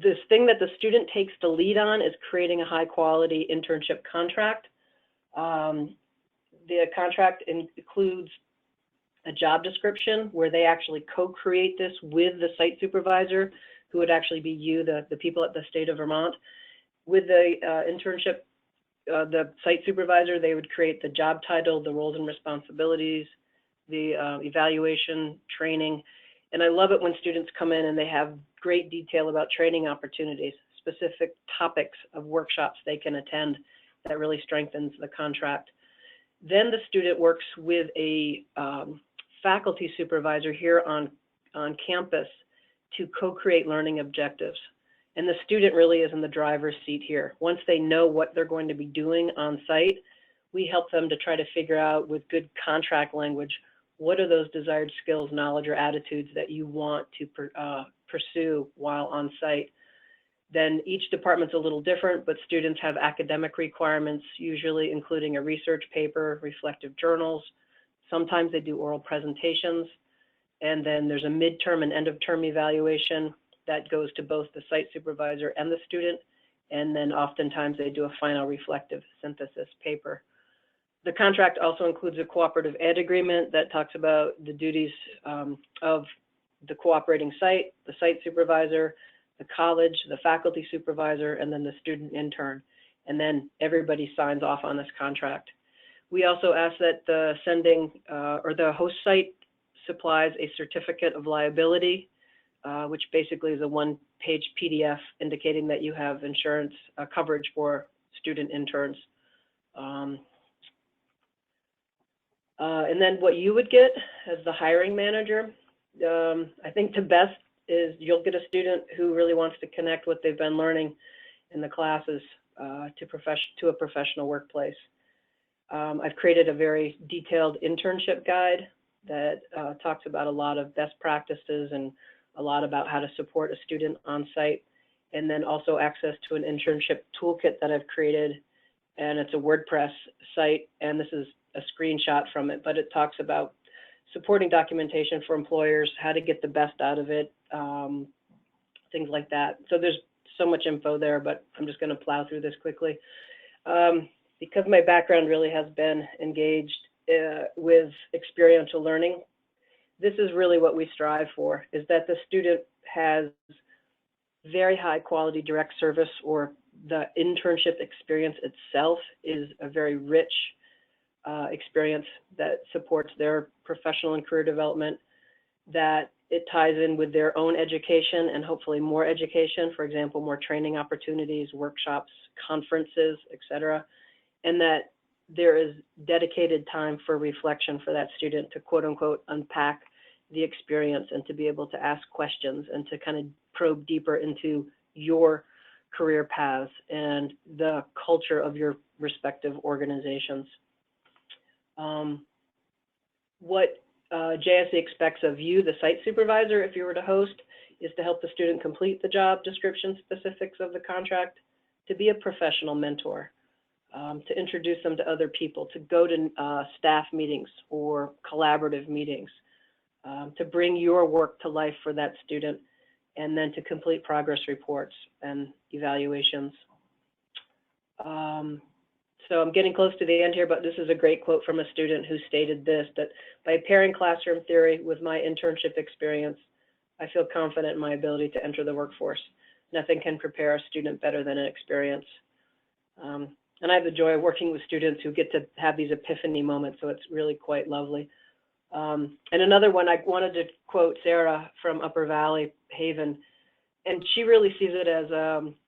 this thing that the student takes the lead on is creating a high quality internship contract. The contract includes a job description where they actually co-create this with the site supervisor, who would actually be you, the people at the state of Vermont. With the internship, the site supervisor, they would create the job title, the roles and responsibilities, the evaluation, training. And I love it when students come in and they have great detail about training opportunities, specific topics of workshops they can attend. That really strengthens the contract. Then the student works with a faculty supervisor here on campus to co-create learning objectives. And the student really is in the driver's seat here. Once they know what they're going to be doing on site, we help them to try to figure out with good contract language, what are those desired skills, knowledge, or attitudes that you want to pursue while on site. Then each department's a little different, but students have academic requirements, usually including a research paper, reflective journals. Sometimes they do oral presentations. And then there's a midterm and end of term evaluation that goes to both the site supervisor and the student. And then oftentimes they do a final reflective synthesis paper. The contract also includes a cooperative ed agreement that talks about the duties of the cooperating site, the site supervisor, the college, the faculty supervisor, and then the student intern. And then everybody signs off on this contract. We also ask that the the host site supplies a certificate of liability, which basically is a one-page PDF indicating that you have insurance coverage for student interns. And then what you would get as the hiring manager, I think the best is you'll get a student who really wants to connect what they've been learning in the classes to a professional workplace. I've created a very detailed internship guide that talks about a lot of best practices and a lot about how to support a student on site, and then also access to an internship toolkit that I've created, and it's a WordPress site, and this is a screenshot from it, but it talks about supporting documentation for employers, how to get the best out of it, things like that. So there's so much info there, but I'm just going to plow through this quickly. Because my background really has been engaged with experiential learning, this is really what we strive for, is that the student has very high quality direct service, or the internship experience itself is a very rich experience that supports their professional and career development, that it ties in with their own education and hopefully more education, for example, more training opportunities, workshops, conferences, etc., and that there is dedicated time for reflection for that student to quote unquote unpack the experience and to be able to ask questions and to kind of probe deeper into your career paths and the culture of your respective organizations. What JSC expects of you, the site supervisor, if you were to host, is to help the student complete the job description specifics of the contract, to be a professional mentor, to introduce them to other people, to go to staff meetings or collaborative meetings, to bring your work to life for that student, and then to complete progress reports and evaluations. So I'm getting close to the end here, but this is a great quote from a student who stated this, that by pairing classroom theory with my internship experience, I feel confident in my ability to enter the workforce. Nothing can prepare a student better than an experience. And I have the joy of working with students who get to have these epiphany moments, so it's really quite lovely. And another one, I wanted to quote Sarah from Upper Valley Haven, and she really sees it as,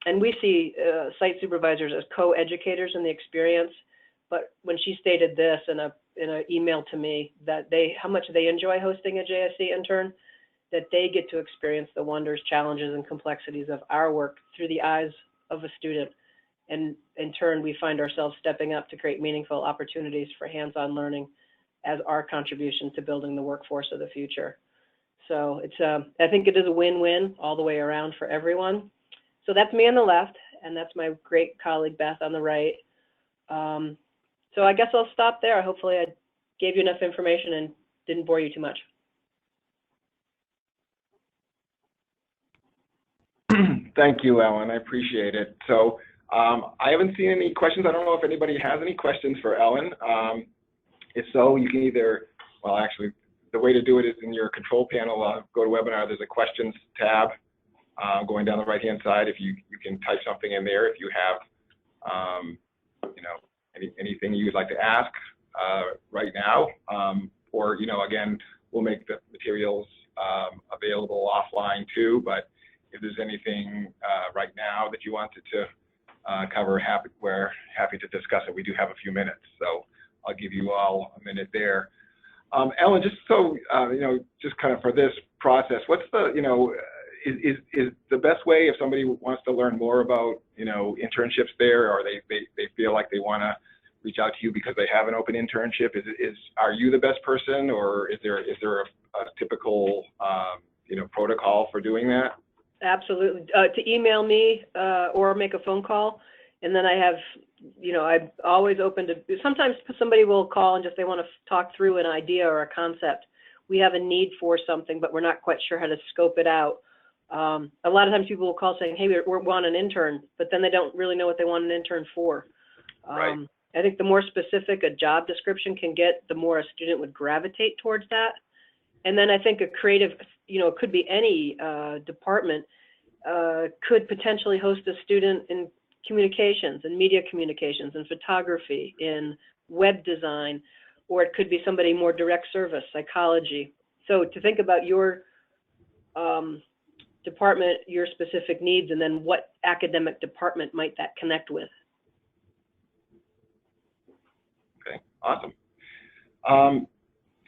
and we see site supervisors as co-educators in the experience, but when she stated this in an email to me, that how much they enjoy hosting a JSC intern, that they get to experience the wonders, challenges, and complexities of our work through the eyes of a student. And in turn, we find ourselves stepping up to create meaningful opportunities for hands-on learning as our contribution to building the workforce of the future. So it's, I think it is a win-win all the way around for everyone. So that's me on the left, and that's my great colleague Beth on the right. So I guess I'll stop there. Hopefully I gave you enough information and didn't bore you too much. Thank you, Ellen. I appreciate it. So I haven't seen any questions. I don't know if anybody has any questions for Ellen. If so, you can either, well, actually, the way to do it is in your control panel. Go to webinar. There's a questions tab going down the right-hand side. If you can type something in there. If you have, you know, anything you'd like to ask right now, or again, we'll make the materials available offline too. But if there's anything right now that you wanted to cover, we're happy to discuss it. We do have a few minutes, so I'll give you all a minute there. Ellen, just so just kind of for this process, what's the is the best way if somebody wants to learn more about internships there, or they feel like they want to reach out to you because they have an open internship? Are you the best person, or is there a typical protocol for doing that? Absolutely. To email me or make a phone call, and then I have, I'm always open to. Sometimes somebody will call and they want to talk through an idea or a concept. We have a need for something, but we're not quite sure how to scope it out. A lot of times people will call saying, "Hey, we want an intern," but then they don't really know what they want an intern for. Right. I think the more specific a job description can get, the more a student would gravitate towards that. And then I think a creative, it could be any department, could potentially host a student in communications and media communications and photography, in web design, or it could be somebody more direct service, psychology. So to think about your department, your specific needs, and then what academic department might that connect with. Okay, awesome.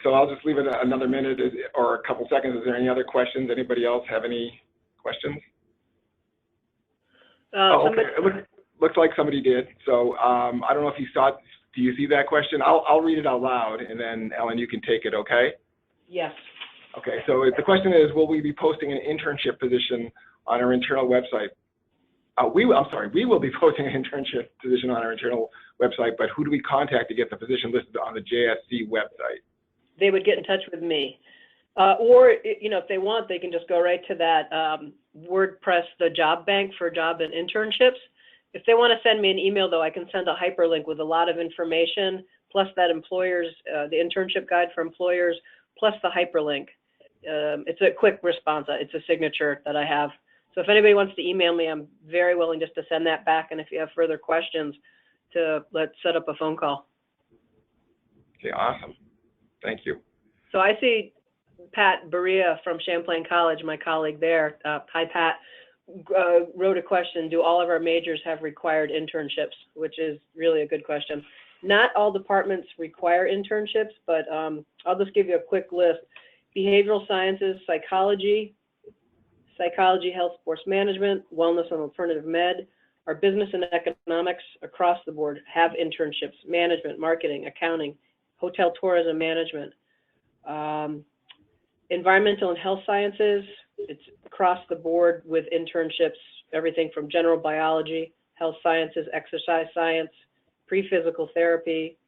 So I'll just leave it another minute or a couple seconds. Is there any other questions? Anybody else have any questions? Okay. It looks like somebody did. So I don't know if you saw it. Do you see that question? I'll read it out loud, and then Ellen, you can take it. Okay? Yes. Okay. So the question is, will we be posting an internship position on our internal website? We will be posting an internship position on our internal website, but who do we contact to get the position listed on the JSC website? They would get in touch with me. Or, if they want, they can just go right to that WordPress, the job bank for job and internships. If they want to send me an email, though, I can send a hyperlink with a lot of information, plus that the internship guide for employers, plus the hyperlink. It's a quick response. It's a signature that I have. So if anybody wants to email me, I'm very willing just to send that back. And if you have further questions, let's set up a phone call. Okay, awesome. Thank you. So I see Pat Berea from Champlain College, my colleague there. Hi, Pat. Wrote a question: do all of our majors have required internships? Which is really a good question. Not all departments require internships, but I'll just give you a quick list. Behavioral sciences, psychology, health, sports management, wellness and alternative med. Our business and economics across the board have internships: management, marketing, accounting, hotel tourism management. Environmental and health sciences, it's across the board with internships, everything from general biology, health sciences, exercise science, pre-physical therapy.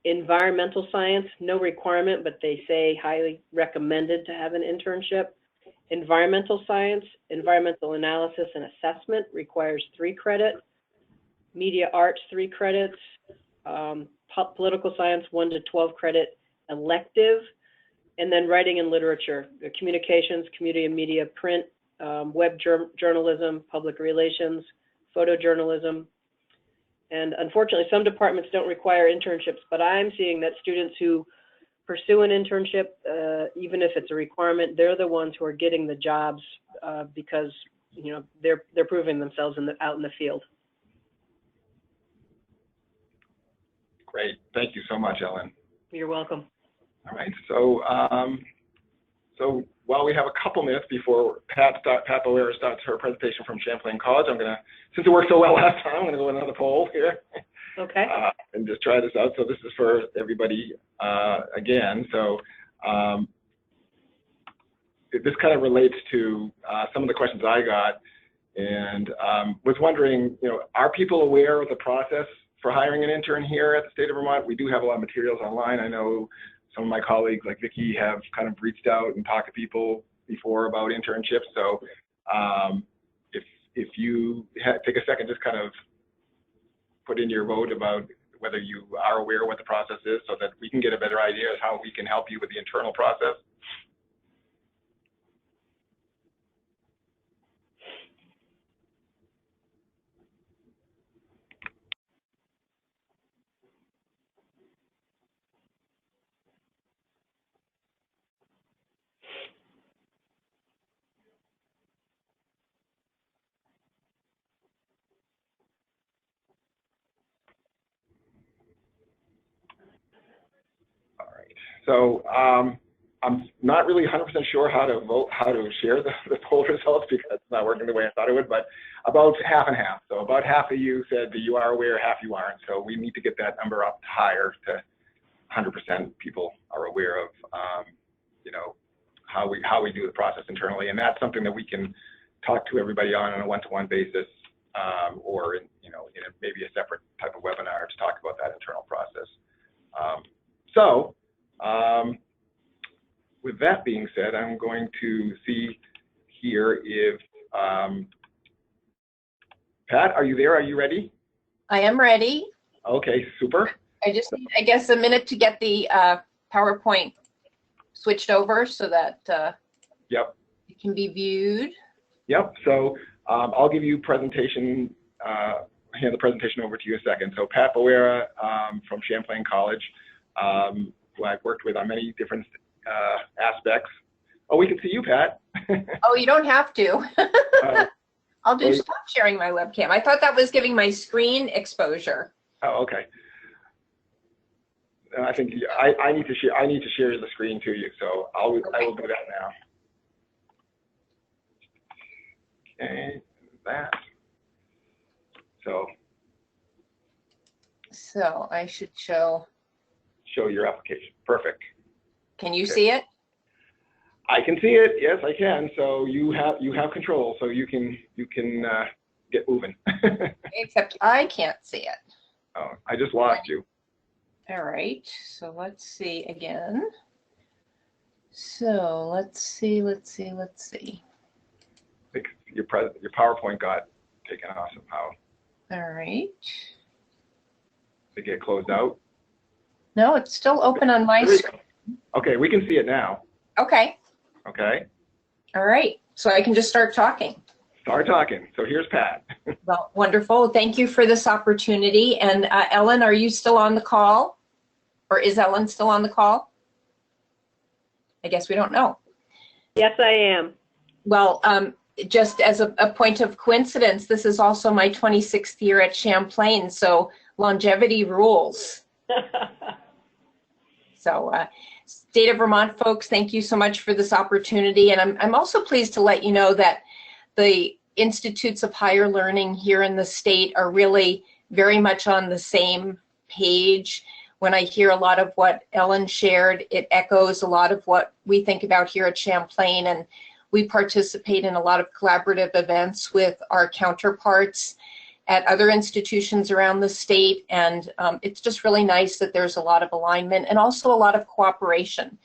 Environmental science, no requirement, but they say highly recommended to have an internship. Environmental science, environmental analysis and assessment requires 3 credits. Media arts, 3 credits. Political science, 1 to 12 credit elective. And then writing and literature, communications, community and media, print, web journalism, public relations, photojournalism. And unfortunately, some departments don't require internships, but I'm seeing that students who pursue an internship, even if it's a requirement, they're the ones who are getting the jobs because they're proving themselves out in the field. Great, thank you so much, Ellen. You're welcome. All right, so so while we have a couple minutes before Pat Berea starts her presentation from Champlain College, since it worked so well last time, I'm going to go with another poll here. Okay. And just try this out. So this is for everybody again. So this kind of relates to some of the questions I got, and was wondering, are people aware of the process for hiring an intern here at the state of Vermont? We do have a lot of materials online. I know some of my colleagues like Vicki have kind of reached out and talked to people before about internships. So If you take a second, just kind of put in your vote about whether you are aware of what the process is so that we can get a better idea of how we can help you with the internal process. All right. So I'm not really 100% sure how to share the poll results because it's not working the way I thought it would, but about half and half. So about half of you said that you are aware, half you aren't. So we need to get that number up higher to 100% people are aware of, you know, how we do the process internally, and that's something that we can talk to everybody on a one-to-one basis, or in maybe a separate type of webinar to talk about that internal process. With that being said, I'm going to see here if, Pat, are you there? Are you ready? I am ready. Okay, super. I just need, I guess, a minute to get the PowerPoint switched over so that Yep. it can be viewed. Yep, so I'll give you presentation, hand the presentation over to you in a second. So Pat Boera from Champlain College, who I've worked with on many different aspects. Oh, we can see you, Pat. Oh, you don't have to. I'll just stop sharing my webcam. I thought that was giving my screen exposure. Oh, okay. I think I need to share. I need to share the screen to you, so I will do that now. Okay, that. So I should show your application. Perfect. Can you see it? I can see it. Yes, I can. So you have control. So you can get moving. Except I can't see it. Oh, I just lost you. All right. So let's see again. So let's see. I think your PowerPoint got taken off somehow. All right. Did it get closed out? No, it's still open on my screen. Okay, we can see it now. Okay. Okay. All right. So I can just start talking. Start talking. So here's Pat. Well, wonderful. Thank you for this opportunity. And Ellen, are you still on the call? Or is Ellen still on the call? I guess we don't know. Yes, I am. Well, just as a point of coincidence, this is also my 26th year at Champlain, so longevity rules. So State of Vermont folks, thank you so much for this opportunity. And I'm also pleased to let you know that the Institutes of Higher Learning here in the state are really very much on the same page. When I hear a lot of what Ellen shared, it echoes a lot of what we think about here at Champlain, and we participate in a lot of collaborative events with our counterparts at other institutions around the state, and it's just really nice that there's a lot of alignment and also a lot of cooperation,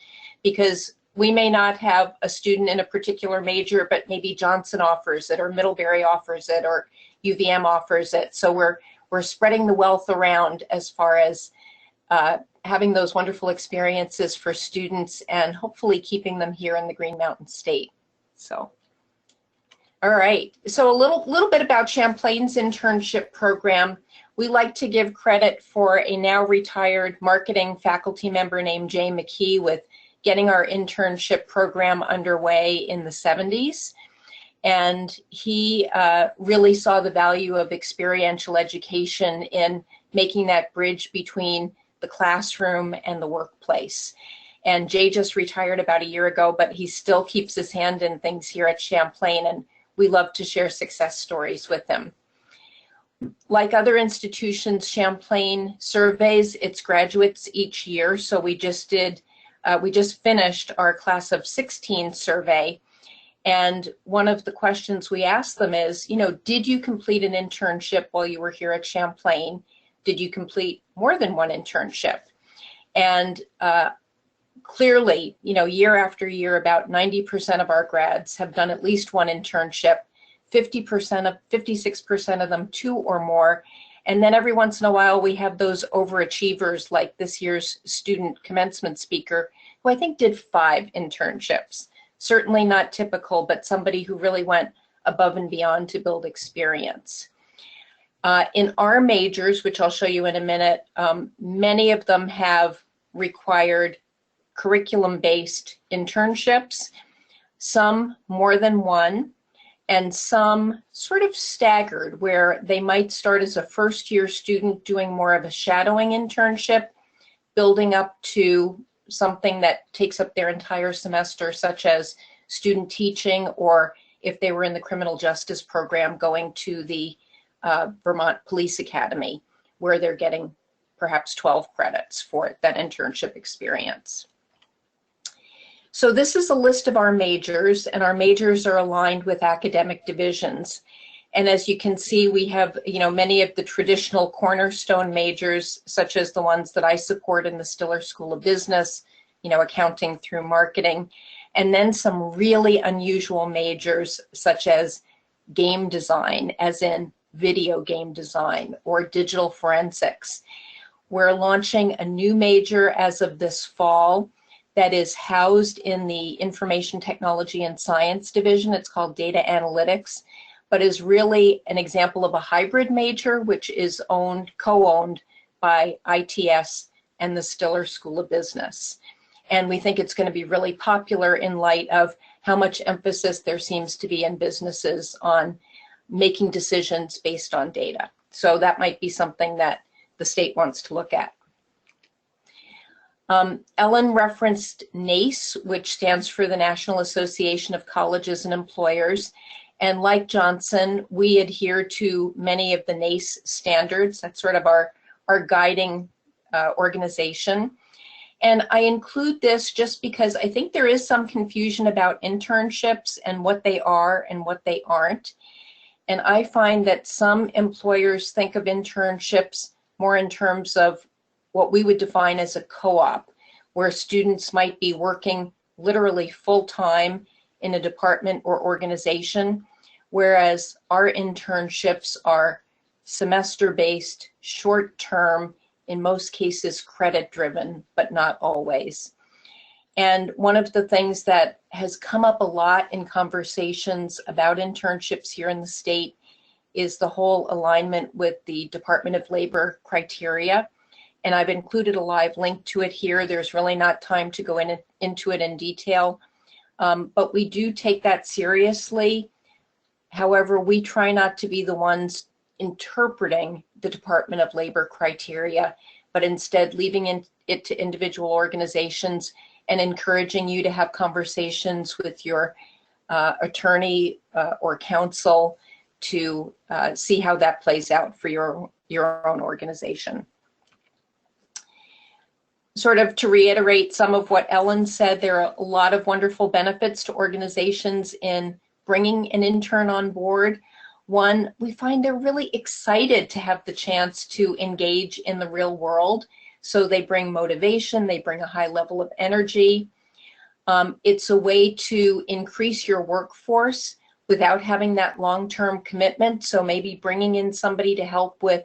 because we may not have a student in a particular major, but maybe Johnson offers it, or Middlebury offers it, or UVM offers it. So we're spreading the wealth around as far as having those wonderful experiences for students and hopefully keeping them here in the Green Mountain State. So, all right. So a little bit about Champlain's internship program. We like to give credit for a now retired marketing faculty member named Jay McKee with getting our internship program underway in the 70s. And he really saw the value of experiential education in making that bridge between the classroom and the workplace. And Jay just retired about a year ago, but he still keeps his hand in things here at Champlain, and we love to share success stories with him. Like other institutions, Champlain surveys its graduates each year. So we just finished our class of 16 survey. And one of the questions we asked them is, did you complete an internship while you were here at Champlain? Did you complete more than one internship? And clearly, you know, year after year, about 90% of our grads have done at least one internship, 56% of them 2 or more. And then every once in a while, we have those overachievers like this year's student commencement speaker, who I think did 5 internships. Certainly not typical, but somebody who really went above and beyond to build experience. In our majors, which I'll show you in a minute, many of them have required curriculum-based internships, some more than one, and some sort of staggered, where they might start as a first-year student doing more of a shadowing internship, building up to something that takes up their entire semester, such as student teaching, or if they were in the criminal justice program, going to the Vermont Police Academy, where they're getting perhaps 12 credits for that internship experience. So this is a list of our majors, and our majors are aligned with academic divisions. And as you can see, we have, you know, many of the traditional cornerstone majors, such as the ones that I support in the Stiller School of Business, you know, accounting through marketing, and then some really unusual majors, such as game design, as in video game design, or digital forensics. We're launching a new major as of this fall that is housed in the Information Technology and Science division. It's called Data Analytics, but is really an example of a hybrid major, which is co-owned by ITS and the Stiller School of Business. And we think it's going to be really popular in light of how much emphasis there seems to be in businesses on making decisions based on data. So that might be something that the state wants to look at. Ellen referenced NACE, which stands for the National Association of Colleges and Employers. And like Johnson, we adhere to many of the NACE standards. That's sort of our guiding organization. And I include this just because I think there is some confusion about internships and what they are and what they aren't. And I find that some employers think of internships more in terms of what we would define as a co-op, where students might be working literally full-time in a department or organization, whereas our internships are semester-based, short-term, in most cases credit-driven, but not always. And one of the things that has come up a lot in conversations about internships here in the state is the whole alignment with the Department of Labor criteria. And I've included a live link to it here. There's really not time to go into it in detail, but we do take that seriously. However, we try not to be the ones interpreting the Department of Labor criteria, but instead leaving it to individual organizations and encouraging you to have conversations with your attorney or counsel to see how that plays out for your own organization. Sort of to reiterate some of what Ellen said, there are a lot of wonderful benefits to organizations in bringing an intern on board. One, we find they're really excited to have the chance to engage in the real world. So they bring motivation, they bring a high level of energy. It's a way to increase your workforce without having that long-term commitment. So maybe bringing in somebody to help with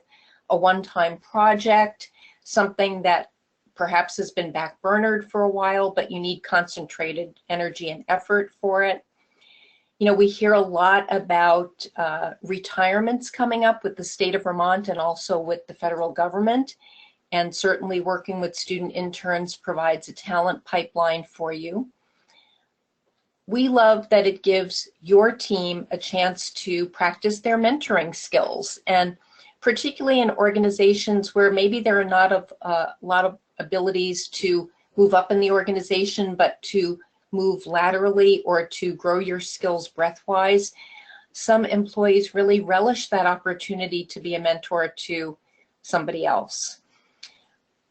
a one-time project, something that perhaps has been backburnered for a while, but you need concentrated energy and effort for it. You know, we hear a lot about retirements coming up with the state of Vermont and also with the federal government. And certainly working with student interns provides a talent pipeline for you. We love that it gives your team a chance to practice their mentoring skills, and particularly in organizations where maybe there are not a lot of abilities to move up in the organization, but to move laterally or to grow your skills breadth-wise. Some employees really relish that opportunity to be a mentor to somebody else.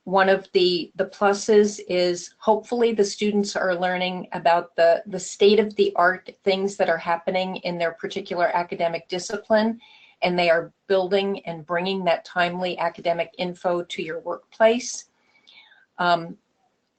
One of the pluses is hopefully the students are learning about the state-of-the-art things that are happening in their particular academic discipline, and they are building and bringing that timely academic info to your workplace.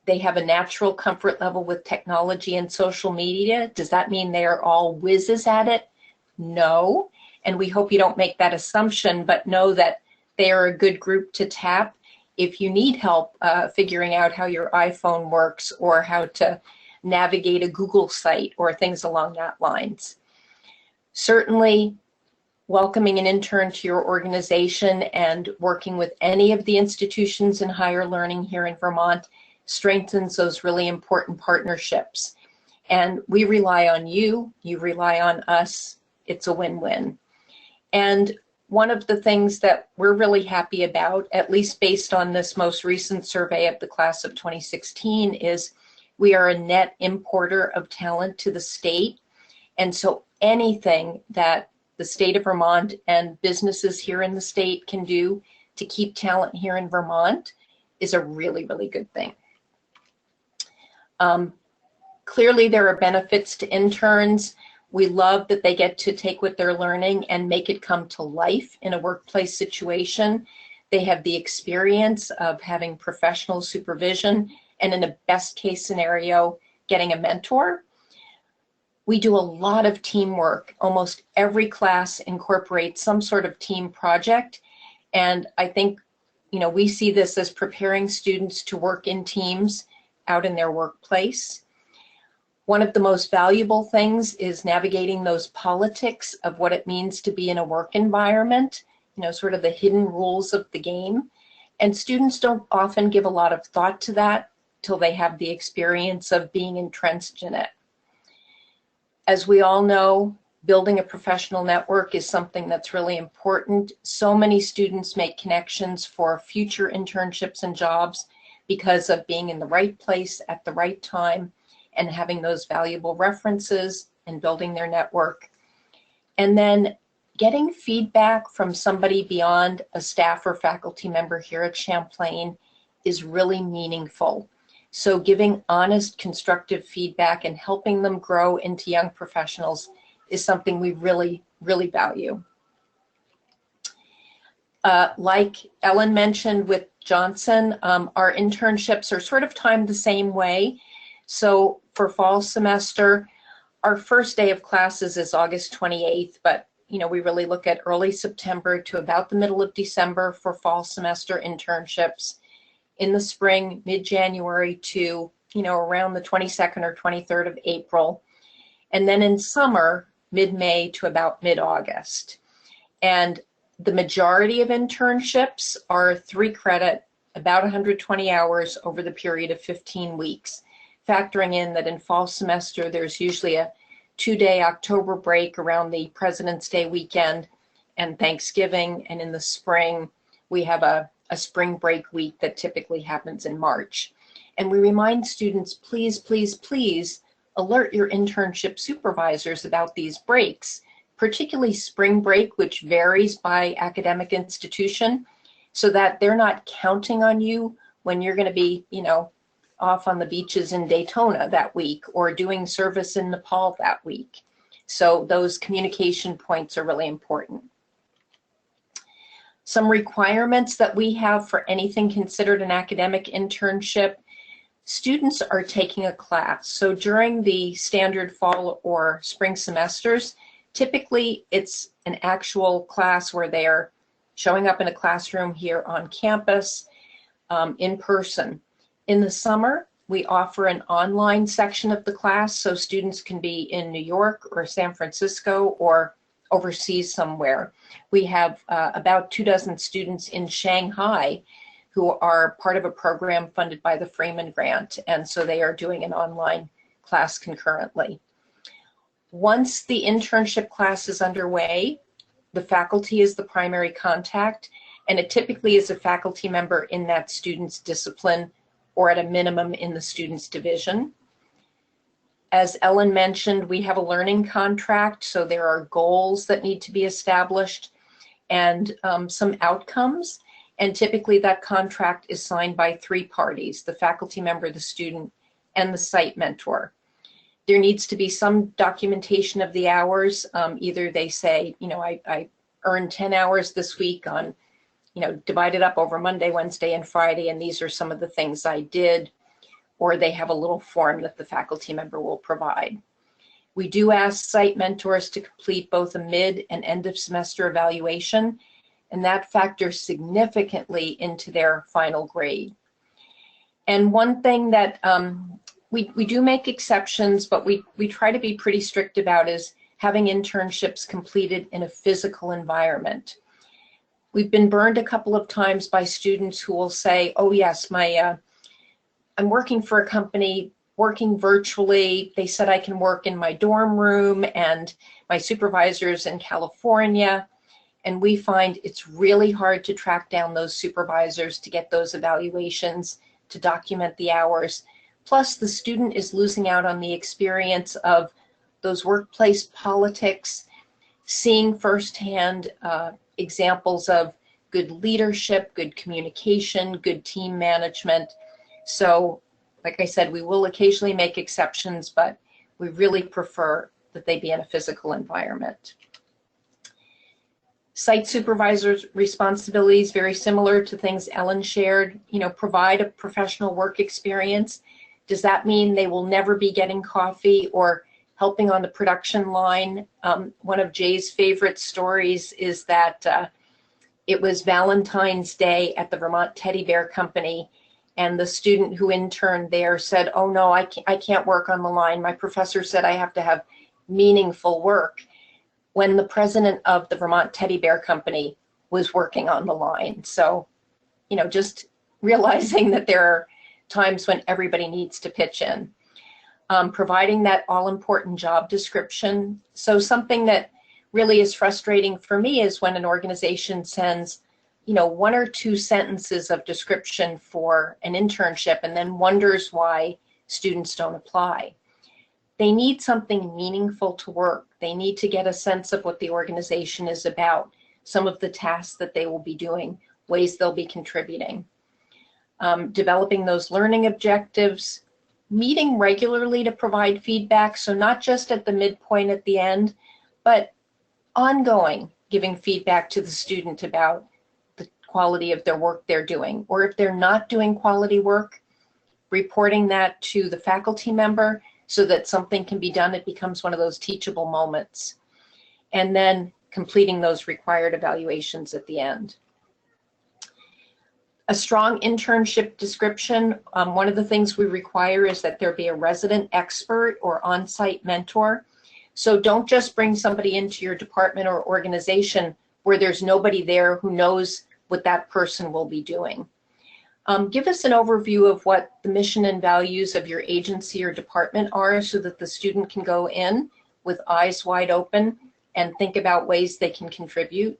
they have a natural comfort level with technology and social media. Does that mean they are all whizzes at it? No. And we hope you don't make that assumption, but know that they are a good group to tap if you need help figuring out how your iPhone works or how to navigate a Google site or things along that lines. Certainly, welcoming an intern to your organization and working with any of the institutions in higher learning here in Vermont strengthens those really important partnerships. And we rely on you, you rely on us, it's a win-win. And one of the things that we're really happy about, at least based on this most recent survey of the class of 2016, is we are a net importer of talent to the state. And so anything that the state of Vermont and businesses here in the state can do to keep talent here in Vermont is a really, really good thing. Clearly, there are benefits to interns. We love that they get to take what they're learning and make it come to life in a workplace situation. They have the experience of having professional supervision and, in a best case scenario, getting a mentor. We do a lot of teamwork. Almost every class incorporates some sort of team project. And I think, we see this as preparing students to work in teams out in their workplace. One of the most valuable things is navigating those politics of what it means to be in a work environment, sort of the hidden rules of the game. And students don't often give a lot of thought to that till they have the experience of being entrenched in it. As we all know, building a professional network is something that's really important. So many students make connections for future internships and jobs because of being in the right place at the right time and having those valuable references and building their network. And then getting feedback from somebody beyond a staff or faculty member here at Champlain is really meaningful. So giving honest, constructive feedback and helping them grow into young professionals is something we really, really value. Like Ellen mentioned with Johnson, our internships are sort of timed the same way. So for fall semester, our first day of classes is August 28th, but we really look at early September to about the middle of December for fall semester internships. In the spring, mid-January to, around the 22nd or 23rd of April. And then in summer, mid-May to about mid-August. And the majority of internships are 3 credit, about 120 hours over the period of 15 weeks, factoring in that in fall semester, there's usually a 2-day October break around the President's Day weekend and Thanksgiving. And in the spring, we have a spring break week that typically happens in March. And we remind students, please, please, please alert your internship supervisors about these breaks, particularly spring break, which varies by academic institution, so that they're not counting on you when you're going to be, off on the beaches in Daytona that week or doing service in Nepal that week. So those communication points are really important. Some requirements that we have for anything considered an academic internship: students are taking a class. So during the standard fall or spring semesters, typically it's an actual class where they are showing up in a classroom here on campus in person. In the summer, we offer an online section of the class so students can be in New York or San Francisco or overseas somewhere. We have about 24 students in Shanghai who are part of a program funded by the Freeman Grant, and so they are doing an online class concurrently. Once the internship class is underway, the faculty is the primary contact, and it typically is a faculty member in that student's discipline or at a minimum in the student's division. As Ellen mentioned, we have a learning contract, so there are goals that need to be established and some outcomes. And typically that contract is signed by 3 parties: the faculty member, the student, and the site mentor. There needs to be some documentation of the hours. Either they say, I earned 10 hours this week on, divided up over Monday, Wednesday, and Friday, and these are some of the things I did. or they have a little form that the faculty member will provide. We do ask site mentors to complete both a mid and end of semester evaluation, and that factors significantly into their final grade. And one thing that we do make exceptions, but we try to be pretty strict about is having internships completed in a physical environment. We've been burned a couple of times by students who will say, oh yes, I'm working for a company, working virtually. They said I can work in my dorm room and my supervisor's in California. And we find it's really hard to track down those supervisors to get those evaluations, to document the hours. Plus, the student is losing out on the experience of those workplace politics, seeing firsthand examples of good leadership, good communication, good team management. So, like I said, we will occasionally make exceptions, but we really prefer that they be in a physical environment. Site supervisors' responsibilities, very similar to things Ellen shared, provide a professional work experience. Does that mean they will never be getting coffee or helping on the production line? One of Jay's favorite stories is that it was Valentine's Day at the Vermont Teddy Bear Company, and the student who interned there said, oh no, I can't work on the line. My professor said I have to have meaningful work, when the president of the Vermont Teddy Bear Company was working on the line. So, just realizing that there are times when everybody needs to pitch in. Providing that all-important job description. So something that really is frustrating for me is when an organization sends, 1 or 2 sentences of description for an internship and then wonders why students don't apply. They need something meaningful to work. They need to get a sense of what the organization is about, some of the tasks that they will be doing, ways they'll be contributing. Developing those learning objectives, meeting regularly to provide feedback, so not just at the midpoint at the end, but ongoing, giving feedback to the student about the quality of their work they're doing, or if they're not doing quality work, reporting that to the faculty member so that something can be done. It becomes one of those teachable moments. And then completing those required evaluations at the end. A strong internship description. One of the things we require is that there be a resident expert or on-site mentor. So don't just bring somebody into your department or organization where there's nobody there who knows what that person will be doing. Give us an overview of what the mission and values of your agency or department are so that the student can go in with eyes wide open and think about ways they can contribute.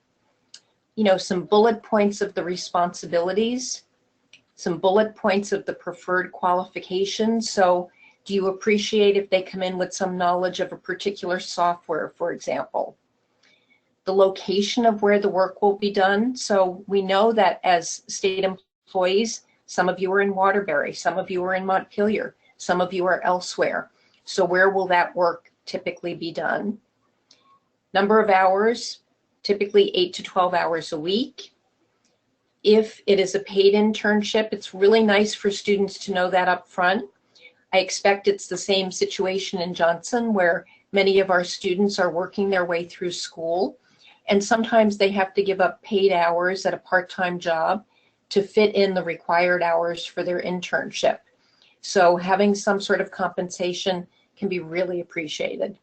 Some bullet points of the responsibilities, some bullet points of the preferred qualifications. So do you appreciate if they come in with some knowledge of a particular software, for example? The location of where the work will be done. So we know that as state employees, some of you are in Waterbury, some of you are in Montpelier, some of you are elsewhere. So where will that work typically be done? Number of hours, typically 8 to 12 hours a week. If it is a paid internship, it's really nice for students to know that up front. I expect it's the same situation in Johnson where many of our students are working their way through school, and sometimes they have to give up paid hours at a part-time job to fit in the required hours for their internship. So having some sort of compensation can be really appreciated.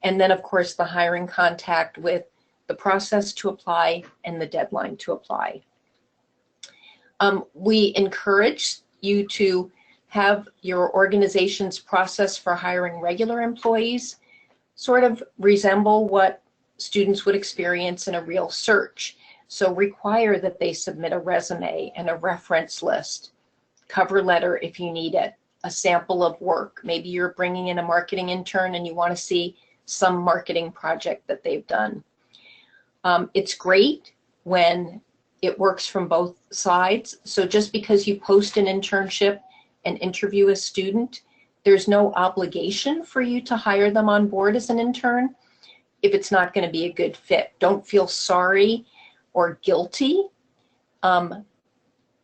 And then of course the hiring contact with the process to apply and the deadline to apply. We encourage you to have your organization's process for hiring regular employees sort of resemble what students would experience in a real search. So require that they submit a resume and a reference list, cover letter if you need it, a sample of work. Maybe you're bringing in a marketing intern and you want to see some marketing project that they've done. It's great when it works from both sides. So just because you post an internship and interview a student, there's no obligation for you to hire them on board as an intern if it's not going to be a good fit. Don't feel sorry or guilty.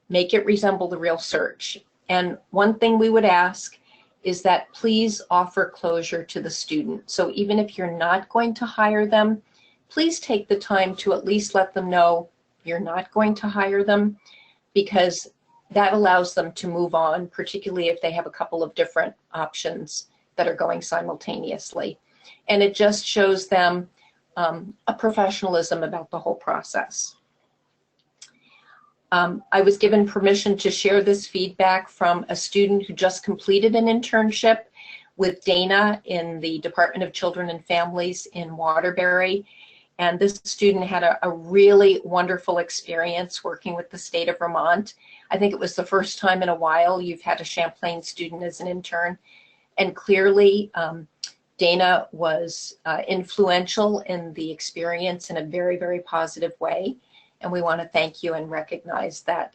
Make it resemble the real search. And one thing we would ask is that please offer closure to the student. So even if you're not going to hire them, please take the time to at least let them know you're not going to hire them, because that allows them to move on, particularly if they have a couple of different options that are going simultaneously. And it just shows them a professionalism about the whole process. I was given permission to share this feedback from a student who just completed an internship with Dana in the Department of Children and Families in Waterbury. And this student had a really wonderful experience working with the state of Vermont. I think it was the first time in a while you've had a Champlain student as an intern. And clearly, Dana was influential in the experience in a very, very positive way. And we want to thank you and recognize that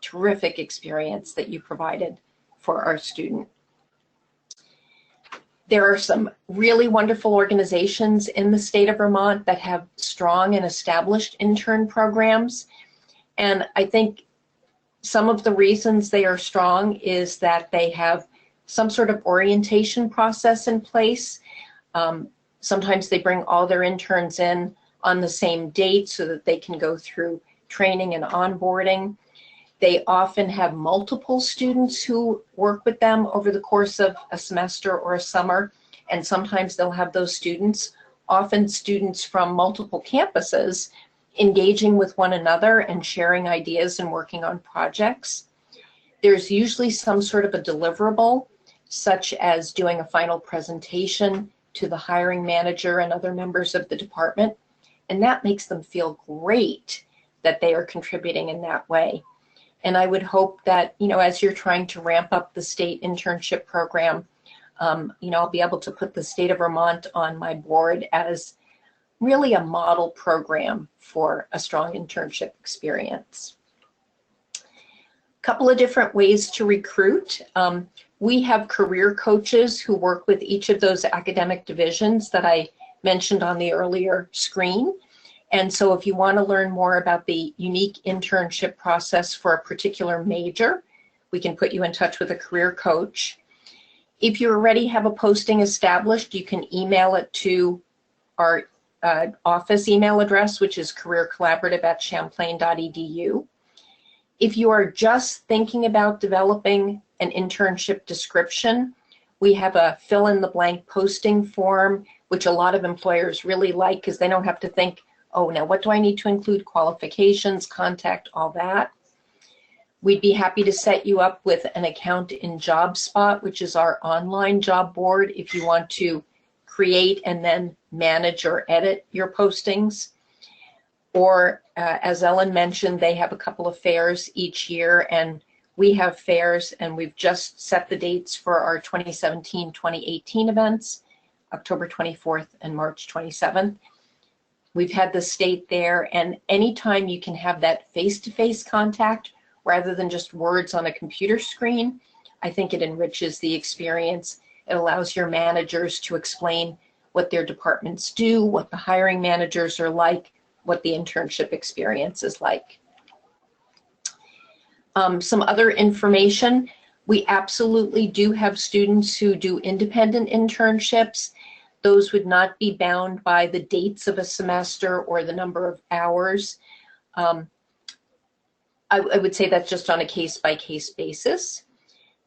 terrific experience that you provided for our student. There are some really wonderful organizations in the state of Vermont that have strong and established intern programs. And I think some of the reasons they are strong is that they have some sort of orientation process in place. Sometimes they bring all their interns in on the same date so that they can go through training and onboarding. They often have multiple students who work with them over the course of a semester or a summer, and sometimes they'll have those students, often students from multiple campuses, engaging with one another and sharing ideas and working on projects. There's usually some sort of a deliverable, such as doing a final presentation to the hiring manager and other members of the department, and that makes them feel great that they are contributing in that way. And I would hope that, as you're trying to ramp up the state internship program, I'll be able to put the state of Vermont on my board as really a model program for a strong internship experience. A couple of different ways to recruit. We have career coaches who work with each of those academic divisions that I mentioned on the earlier screen. And so if you want to learn more about the unique internship process for a particular major, we can put you in touch with a career coach. If you already have a posting established, you can email it to our office email address, which is careercollaborative@champlain.edu. If you are just thinking about developing an internship description, we have a fill-in-the-blank posting form, which a lot of employers really like because they don't have to think, oh, now what do I need to include? Qualifications, contact, all that. We'd be happy to set you up with an account in JobSpot, which is our online job board, if you want to create and then manage or edit your postings. Or as Ellen mentioned, they have a couple of fairs each year, and we have fairs, and we've just set the dates for our 2017-2018 events, October 24th and March 27th. We've had the state there, and anytime you can have that face-to-face contact rather than just words on a computer screen, I think it enriches the experience. It allows your managers to explain what their departments do, what the hiring managers are like, what the internship experience is like. Some other information, we absolutely do have students who do independent internships. Those would not be bound by the dates of a semester or the number of hours. I would say that's just on a case-by-case basis.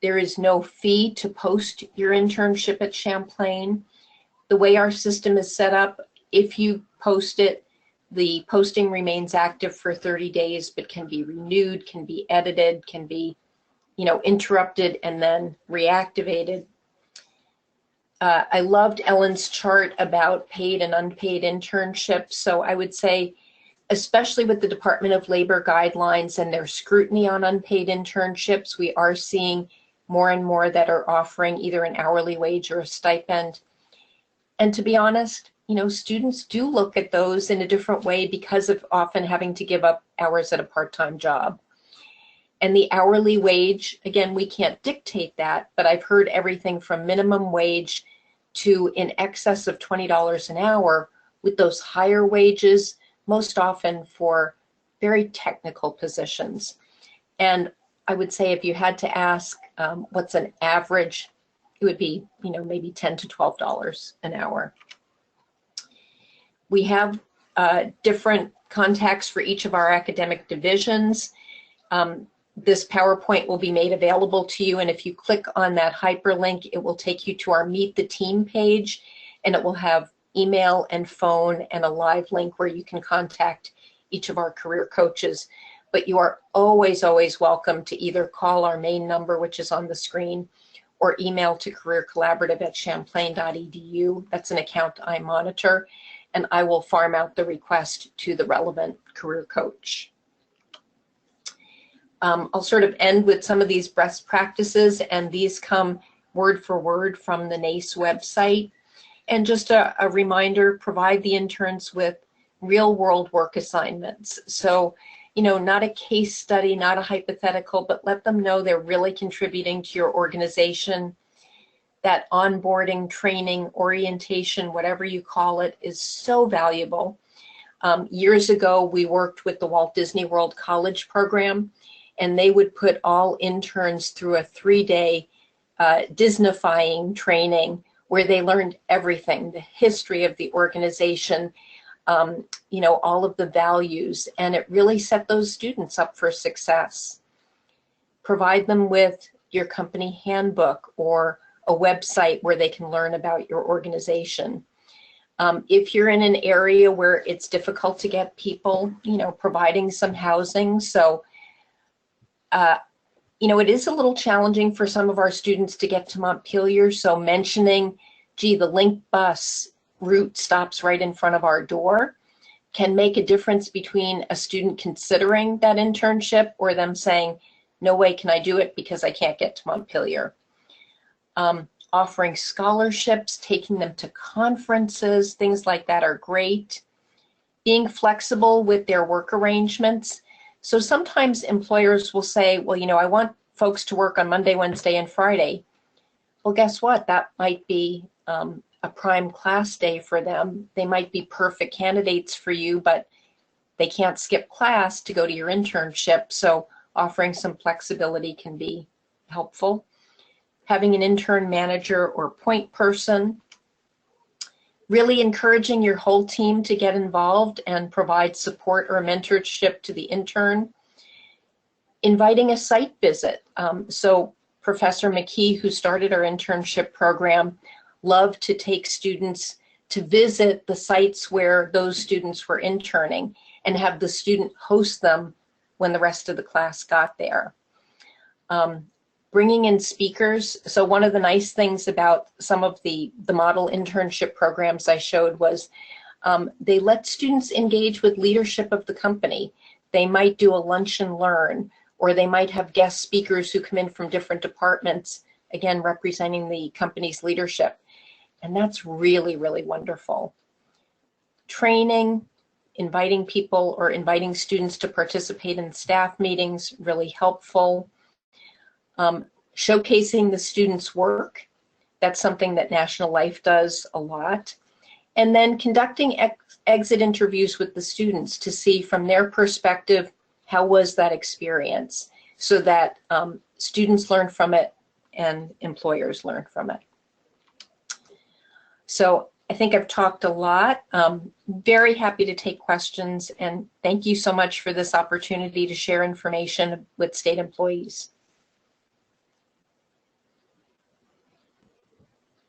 There is no fee to post your internship at Champlain. The way our system is set up, if you post it, the posting remains active for 30 days, but can be renewed, can be edited, can be, interrupted and then reactivated. I loved Ellen's chart about paid and unpaid internships. So I would say, especially with the Department of Labor guidelines and their scrutiny on unpaid internships, we are seeing more and more that are offering either an hourly wage or a stipend. And to be honest, students do look at those in a different way because of often having to give up hours at a part-time job. And the hourly wage, again, we can't dictate that, but I've heard everything from minimum wage to in excess of $20 an hour with those higher wages, most often for very technical positions. And I would say if you had to ask what's an average, it would be, you know, maybe $10 to $12 an hour. We have different contacts for each of our academic divisions. This PowerPoint will be made available to you, and if you click on that hyperlink, it will take you to our Meet the Team page, and it will have email and phone and a live link where you can contact each of our career coaches. But you are always, always welcome to either call our main number, which is on the screen, or email to careercollaborative@champlain.edu. That's an account I monitor, and I will farm out the request to the relevant career coach. I'll sort of end with some of these best practices, and these come word for word from the NACE website. And just a reminder, provide the interns with real world work assignments. So, you know, not a case study, not a hypothetical, but let them know they're really contributing to your organization. That onboarding, training, orientation, whatever you call it, is so valuable. Years ago, we worked with the Walt Disney World College program, and they would put all interns through a 3-day Disneyfying training where they learned everything, the history of the organization, you know, all of the values, and it really set those students up for success. Provide them with your company handbook or a website where they can learn about your organization. If you're in an area where it's difficult to get people, you know, providing some housing. So, you know, it is a little challenging for some of our students to get to Montpelier. So mentioning, gee, the Link bus route stops right in front of our door can make a difference between a student considering that internship or them saying, no way can I do it because I can't get to Montpelier. Offering scholarships, taking them to conferences, things like that are great. Being flexible with their work arrangements. So sometimes employers will say, well, you know, I want folks to work on Monday, Wednesday, and Friday. Well, guess what? That might be a prime class day for them. They might be perfect candidates for you, but they can't skip class to go to your internship. So offering some flexibility can be helpful. Having an intern manager or point person. Really encouraging your whole team to get involved and provide support or mentorship to the intern. Inviting a site visit. So Professor McKee, who started our internship program, loved to take students to visit the sites where those students were interning and have the student host them when the rest of the class got there. Bringing in speakers. So one of the nice things about some of the model internship programs I showed was they let students engage with leadership of the company. They might do a lunch and learn, or they might have guest speakers who come in from different departments, again, representing the company's leadership. And that's really, really wonderful. Training, inviting people or inviting students to participate in staff meetings, really helpful. Showcasing the students' work. That's something that National Life does a lot. And then conducting exit interviews with the students to see from their perspective, how was that experience, so that students learn from it and employers learn from it. So I think I've talked a lot. Very happy to take questions, and thank you so much for this opportunity to share information with state employees.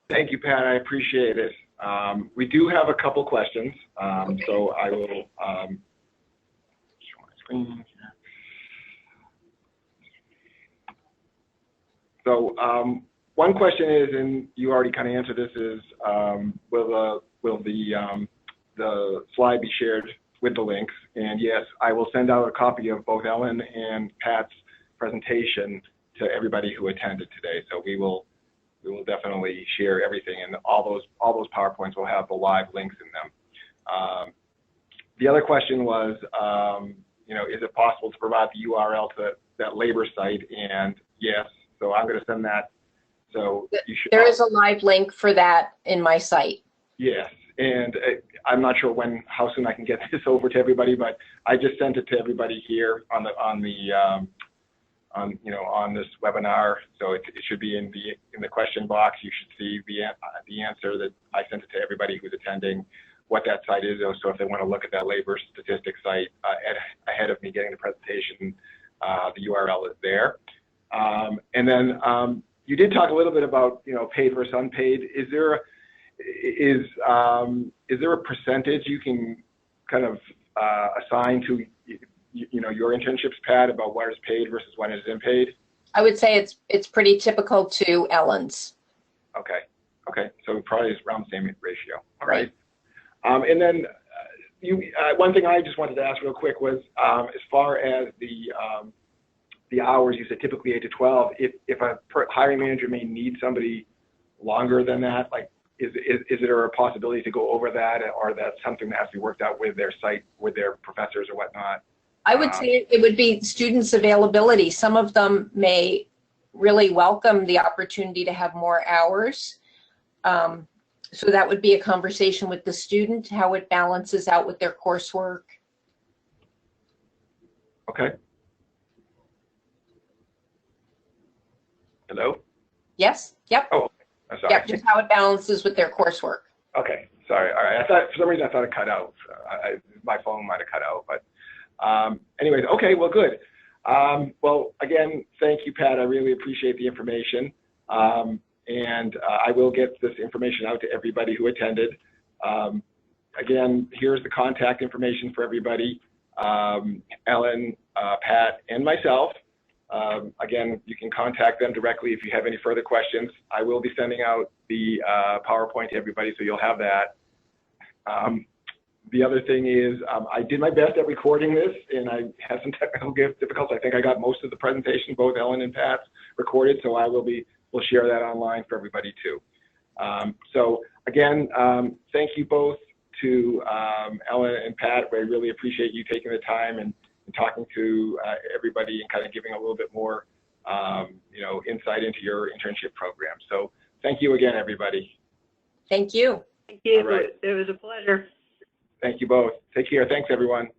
Thank you, Pat. I appreciate it. We do have a couple questions, so I will show my screen here. So one question is, and you already kind of answered this, is will the slide be shared with the links? And yes, I will send out a copy of both Ellen and Pat's presentation to everybody who attended today. So we will definitely share everything, and all those PowerPoints will have the live links in them. The other question was, you know, is it possible to provide the URL to that labor site? And yes, so I'm going to send that. So you should. There is a live link for that in my site. Yes, and I'm not sure how soon I can get this over to everybody, but I just sent it to everybody here on on this webinar. So it should be in the question box. You should see the answer that I sent it to everybody who's attending, what that site is. So if they want to look at that labor statistics site ahead of me getting the presentation, the URL is there. And then you did talk a little bit about paid versus unpaid. Is there a percentage you can kind of assign to your internships, Pat, about what is paid versus what is unpaid? I would say it's pretty typical to Ellen's. Okay. So probably is around the same ratio. All right. And then one thing I just wanted to ask real quick was, as far as the hours, you said typically 8 to 12. If a hiring manager may need somebody longer than that, like is there a possibility to go over that, or that's something that has to be worked out with their site, with their professors or whatnot? I would say it would be students' availability. Some of them may really welcome the opportunity to have more hours. So that would be a conversation with the student, how it balances out with their coursework. Okay. Hello? Yes, yep. Oh, I'm sorry. Yep, just how it balances with their coursework. Okay, sorry. All right. I thought, for some reason, I thought it cut out. My phone might have cut out, but anyways, okay, well, good. Well, again, thank you, Pat. I really appreciate the information. And I will get this information out to everybody who attended. Again, here's the contact information for everybody. Ellen, Pat, and myself. Again, you can contact them directly if you have any further questions. I will be sending out the PowerPoint to everybody, so you'll have that. The other thing is, I did my best at recording this, and I had some technical difficulties. I think I got most of the presentation, both Ellen and Pat's, recorded, so we'll share that online for everybody too. So again, thank you both to Ellen and Pat. I really appreciate you taking the time and talking to everybody and kind of giving a little bit more, insight into your internship program. So thank you again, everybody. Thank you. Thank you. All right. It was a pleasure. Thank you both. Take care. Thanks, everyone.